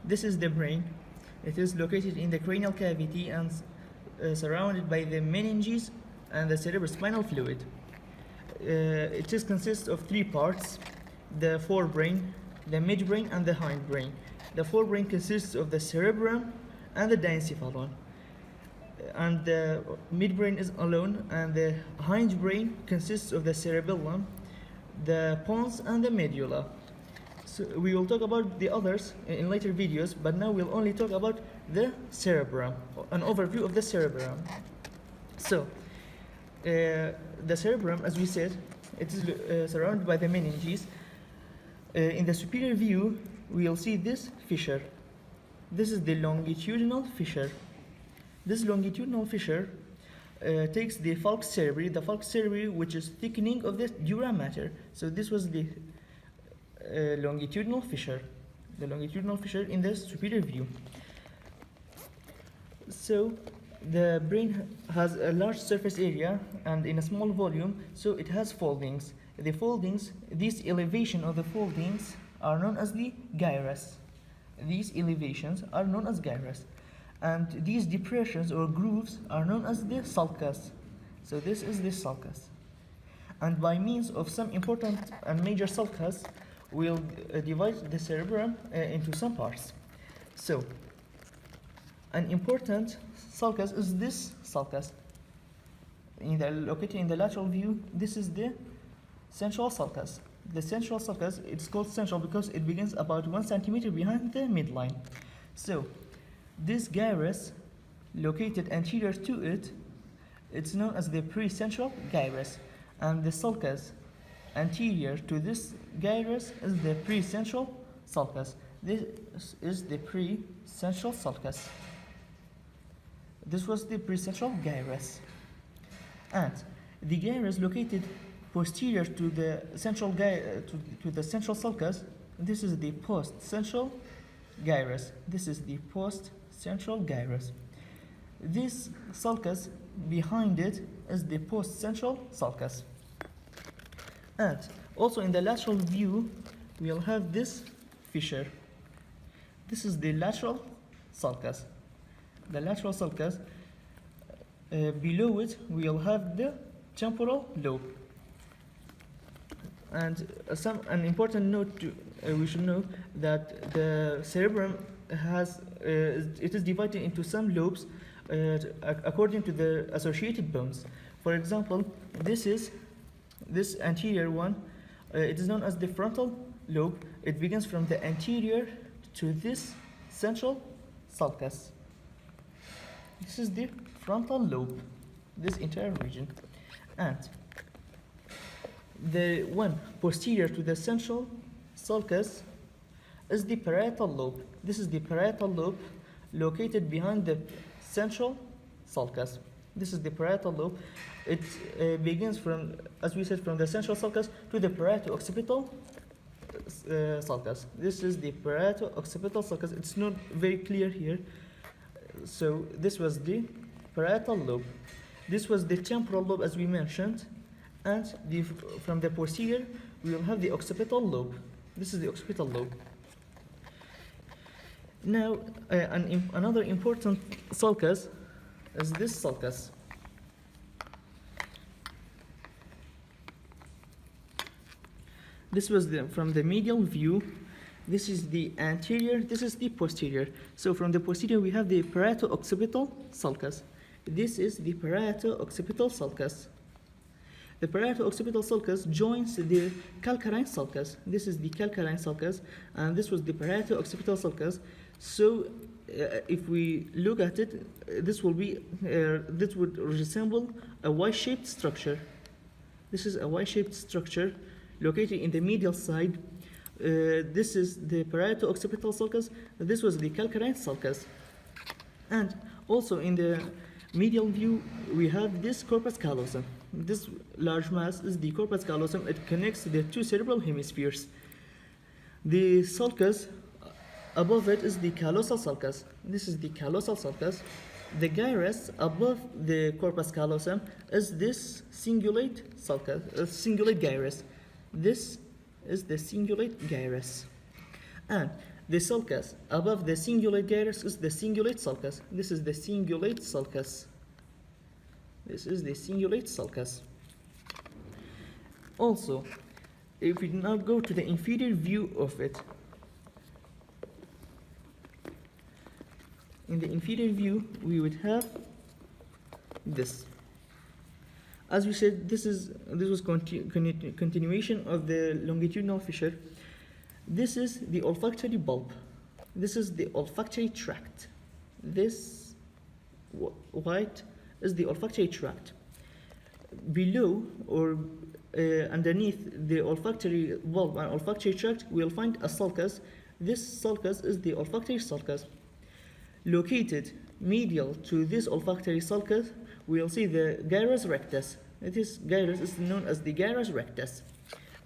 This is the brain. It is located in the cranial cavity and surrounded by the meninges and the cerebrospinal fluid. It consists of three parts: the forebrain, the midbrain, and the hindbrain. The forebrain consists of the cerebrum and the diencephalon, and the midbrain is alone, and the hindbrain consists of the cerebellum, the pons, and the medulla. So we will talk about the others in later videos, but now we'll only talk about the cerebrum, an overview of the cerebrum. So the cerebrum, as we said, it is surrounded by the meninges. In the superior view, we'll see this fissure. This is the longitudinal fissure. This longitudinal fissure takes the falx cerebri, which is thickening of the dura mater. So this was the longitudinal fissure, in the superior view. So the brain has a large surface area and in a small volume, so it has foldings. The foldings, these elevation of the foldings are known as the gyrus. These elevations are known as gyrus. And these depressions or grooves are known as the sulcus. So this is the sulcus. And by means of some important and major sulcus, we'll divide the cerebrum into some parts. So an important sulcus is this sulcus. Located in the lateral view, this is the central sulcus. The central sulcus, it's called central because it begins about 1 centimeter behind the midline. So this gyrus, located anterior to it, it's known as the precentral gyrus, and the sulcus anterior to this gyrus is the precentral sulcus. This is the precentral sulcus. This was the precentral gyrus. And the gyrus located posterior to the central to the central sulcus, this is the post-central gyrus. This is the post-central gyrus. This sulcus behind it is the post-central sulcus. And also in the lateral view, we'll have this fissure. This is the lateral sulcus. The lateral sulcus, below it, we'll have the temporal lobe. And an important note we should know that the cerebrum it is divided into some lobes according to the associated bones. For example, this anterior one, it is known as the frontal lobe. It begins from the anterior to this central sulcus. This is the frontal lobe, this entire region. And the one posterior to the central sulcus is the parietal lobe. This is the parietal lobe located behind the central sulcus. This is the parietal lobe. It begins from, as we said, from the central sulcus to the parieto-occipital sulcus. This is the parieto-occipital sulcus. It's not very clear here. So this was the parietal lobe. This was the temporal lobe, as we mentioned. And from the posterior, we will have the occipital lobe. This is the occipital lobe. Now, another important sulcus is this sulcus. This was from the medial view. This is the anterior, this is the posterior. So from the posterior, we have the parieto-occipital sulcus. This is the parieto-occipital sulcus. The parieto-occipital sulcus joins the calcarine sulcus. This is the calcarine sulcus, and this was the parieto-occipital sulcus. So if we look at it, this would resemble a Y-shaped structure. This is a Y-shaped structure located in the medial side. This is the parieto-occipital sulcus. This was the calcarine sulcus. And also in the medial view, we have this corpus callosum. This large mass is the corpus callosum. It connects the two cerebral hemispheres. The sulcus above it is the callosal sulcus. This is the callosal sulcus. The gyrus above the corpus callosum is this cingulate sulcus, cingulate gyrus. This is the cingulate gyrus. And The sulcus above the cingulate gyrus is the cingulate sulcus. This is the cingulate sulcus. This is the cingulate sulcus. Also, if we now go to the inferior view of it, in the inferior view we would have this. As we said, this was continuation of the longitudinal fissure. This is the olfactory bulb. This is the olfactory tract. This white is the olfactory tract. Below or underneath the olfactory bulb and olfactory tract, we'll find a sulcus. This sulcus is the olfactory sulcus. Located medial to this olfactory sulcus, we'll see the gyrus rectus. This gyrus is known as the gyrus rectus.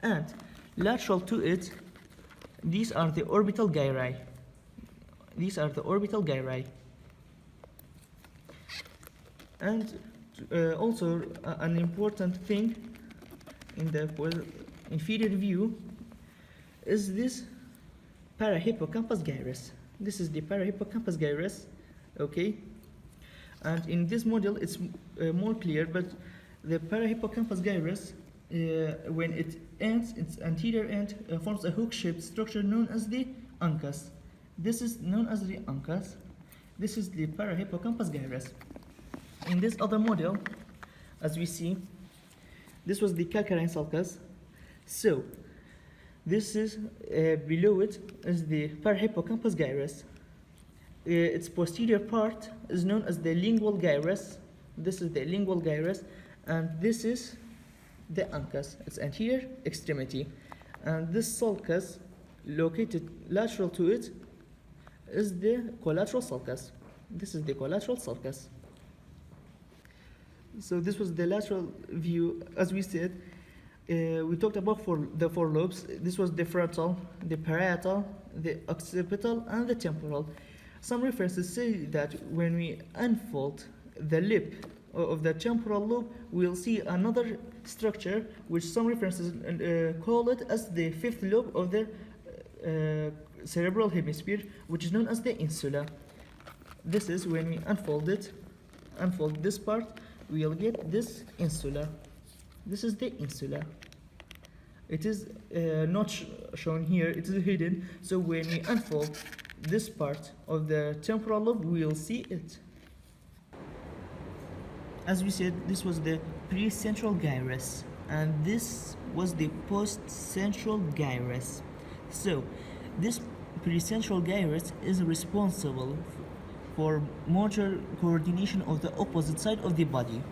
And lateral to it, these are the orbital gyri. These are the orbital gyri. And also an important thing in the inferior view is this parahippocampus gyrus. This is the parahippocampus gyrus, okay? And in this model it's more clear, but the parahippocampus gyrus, when it ends, its anterior end forms a hook-shaped structure known as the uncus. This is known as the uncus. This is the parahippocampus gyrus. In this other model, as we see, this was the calcarine sulcus. So this is below it is the parahippocampus gyrus. Its posterior part is known as the lingual gyrus. This is the lingual gyrus, and this is the uncus, its anterior extremity. And this sulcus, located lateral to it, is the collateral sulcus. This is the collateral sulcus. So this was the lateral view. As we said, we talked about the four lobes. This was the frontal, the parietal, the occipital, and the temporal. Some references say that when we unfold the lip of the temporal lobe, we'll see another structure, which some references call it as the fifth lobe of the cerebral hemisphere, which is known as the insula. This is when we unfold this part, we'll get this insula. This is the insula. It is not shown here, it is hidden, so when we unfold this part of the temporal lobe, we'll see it. As we said, this was the precentral gyrus, and this was the postcentral gyrus. So this precentral gyrus is responsible for motor coordination of the opposite side of the body.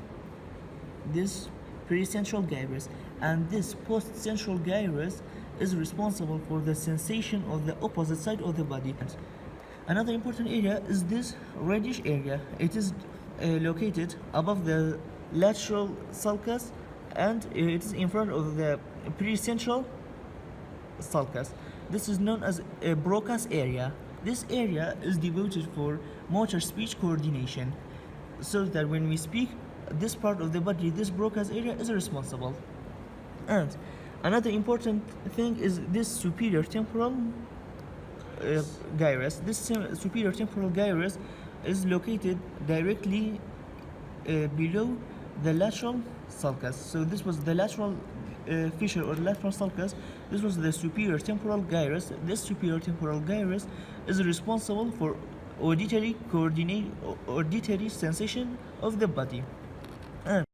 This precentral gyrus, and this postcentral gyrus is responsible for the sensation of the opposite side of the body. Another important area is this reddish area. It is located above the lateral sulcus, and it is in front of the precentral sulcus. This is known as a Broca's area. This area is devoted for motor speech coordination, so that when we speak, this part of the body, this Broca's area, is responsible. And another important thing is this superior temporal gyrus. This superior temporal gyrus is located directly below the lateral sulcus. So this was the lateral fissure or lateral sulcus. This was the superior temporal gyrus. This superior temporal gyrus is responsible for auditory sensation of the body. And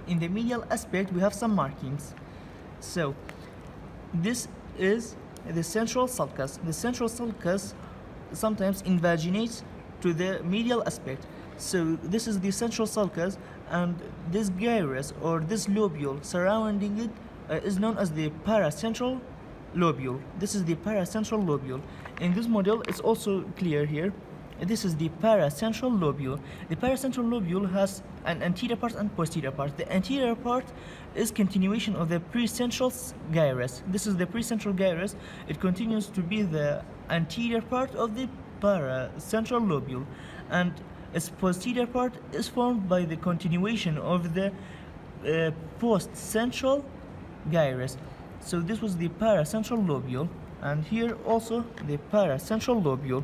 in the medial aspect, we have some markings. So this is the central sulcus. The central sulcus sometimes invaginates to the medial aspect. So this is the central sulcus, and this gyrus or this lobule surrounding it is known as the paracentral lobule. This is the paracentral lobule. In this model, it's also clear here. This is the paracentral lobule. The paracentral lobule has an anterior part and posterior part. The anterior part is continuation of the precentral gyrus. This is the precentral gyrus. It continues to be the anterior part of the paracentral lobule. and its posterior part is formed by the continuation of the post-central gyrus. So this was the paracentral lobule, and here also the paracentral lobule.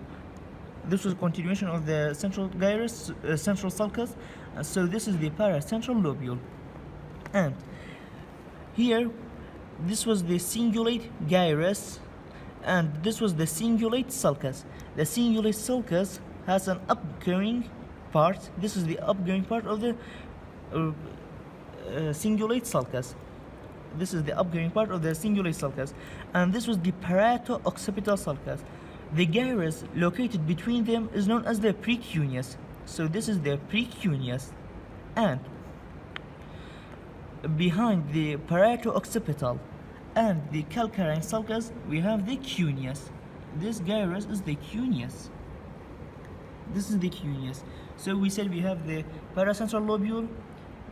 This was a continuation of the central gyrus, central sulcus. So this is the paracentral lobule, and here this was the cingulate gyrus, and this was the cingulate sulcus. The cingulate sulcus has an upgoing part. This is the upgoing part of the cingulate sulcus. This is the upgoing part of the cingulate sulcus, and this was the parato-occipital sulcus. The gyrus located between them is known as the precuneus. So this is the precuneus, and behind the parato-occipital and the calcarine sulcus we have the cuneus. This gyrus is the cuneus. This is the cuneus. So we said we have the paracentral lobule,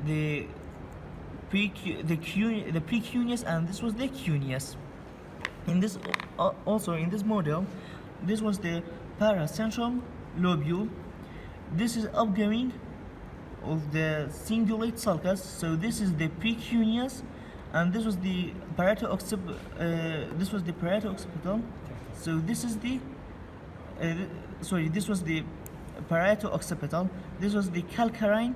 the precuneus, and this was the cuneus. In this also in this model, this was the paracentral lobule. This is upgoing of the cingulate sulcus. So this is the precuneus, and this was the parato-occipital. So this is the this was the parato-occipital. This was the calcarine.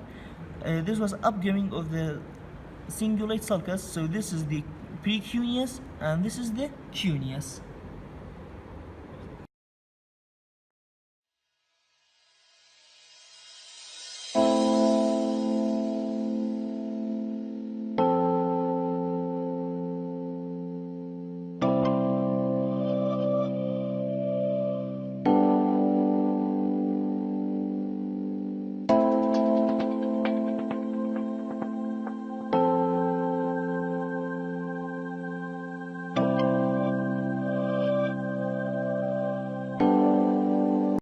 This was upgoing of the cingulate sulcus. So this is the precuneus, and this is the cuneus.